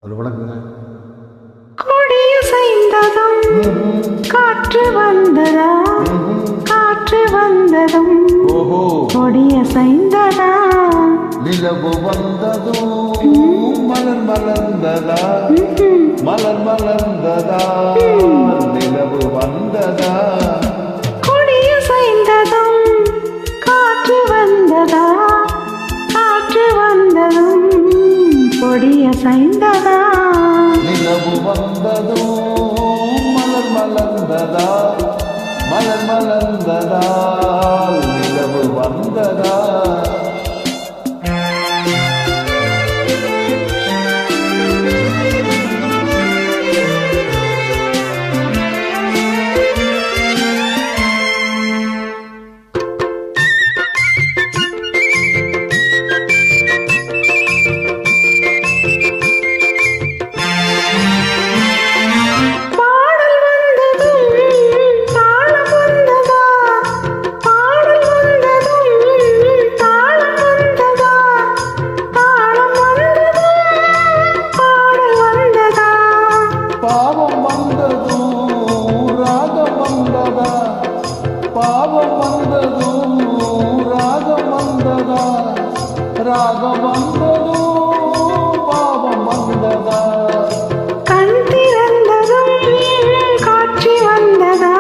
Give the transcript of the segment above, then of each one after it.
ஒரு வணக்கங்க. கொடியசைந்ததும் காற்று வந்ததா, காற்று வந்ததும் கொடியசைந்ததா, நிலவு வந்ததும் மலர் மலர்ந்ததா, மலர் மலர்ந்ததா, நிலவு வந்ததா. கொடியசைந்ததும் காற்று வந்ததா, காற்று வந்ததும் கொடியசைந்ததா, நிலவு வந்ததும் மலர் மலர்ந்ததா, மலர் மலர்ந்ததா, நிலவு வந்ததா. பாவம் வந்ததும் ராகம் வந்ததா, பாவம் வந்ததும் ராகம் வந்ததா, ராகம் வந்ததும் பாவம் வந்ததா. கண் திறந்ததும் காட்சி வந்ததா,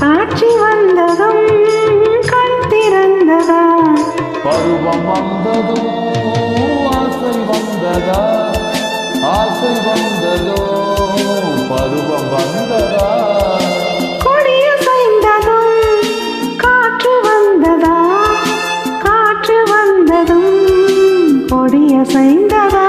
காட்சி வந்ததும் கண் திறந்ததா, பருவம் வந்ததும் ஆசை வந்ததா, ஆசை வந்ததோ பருவம் வந்ததா. கொடியசைந்ததும் காற்று வந்ததா, காற்று வந்ததும் கொடியசைந்ததா.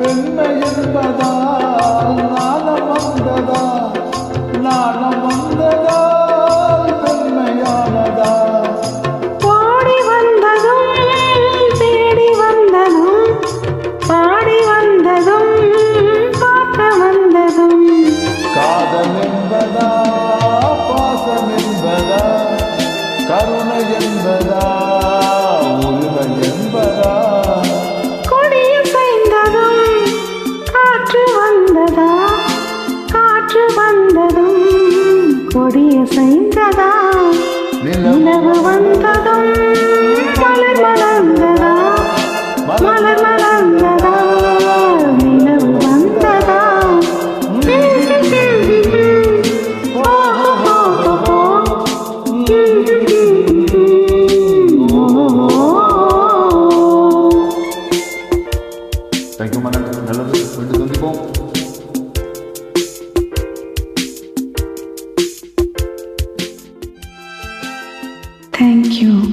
பெண்மை என்பதால் நாணம் வந்ததா, நாணம் வந்ததால் பெண்மையானதா. பாடி வந்ததும் தேடி வந்ததும், பாடி வந்ததும் பார்க்க வந்ததும், காதல் என்பதா பாசம் என்பதா, கருணை என்பதா உரிமை என்பதா. காற்று வந்ததா, காற்று வந்ததும் கொடியசைந்ததா, நிலவு வந்ததும் மலர் மலர்ந்ததா, மலர் மலர்ந்ததா, நிலவு வந்ததா. Thank you madam. நல்லது வீட்டு சந்திப்போம். Thank you.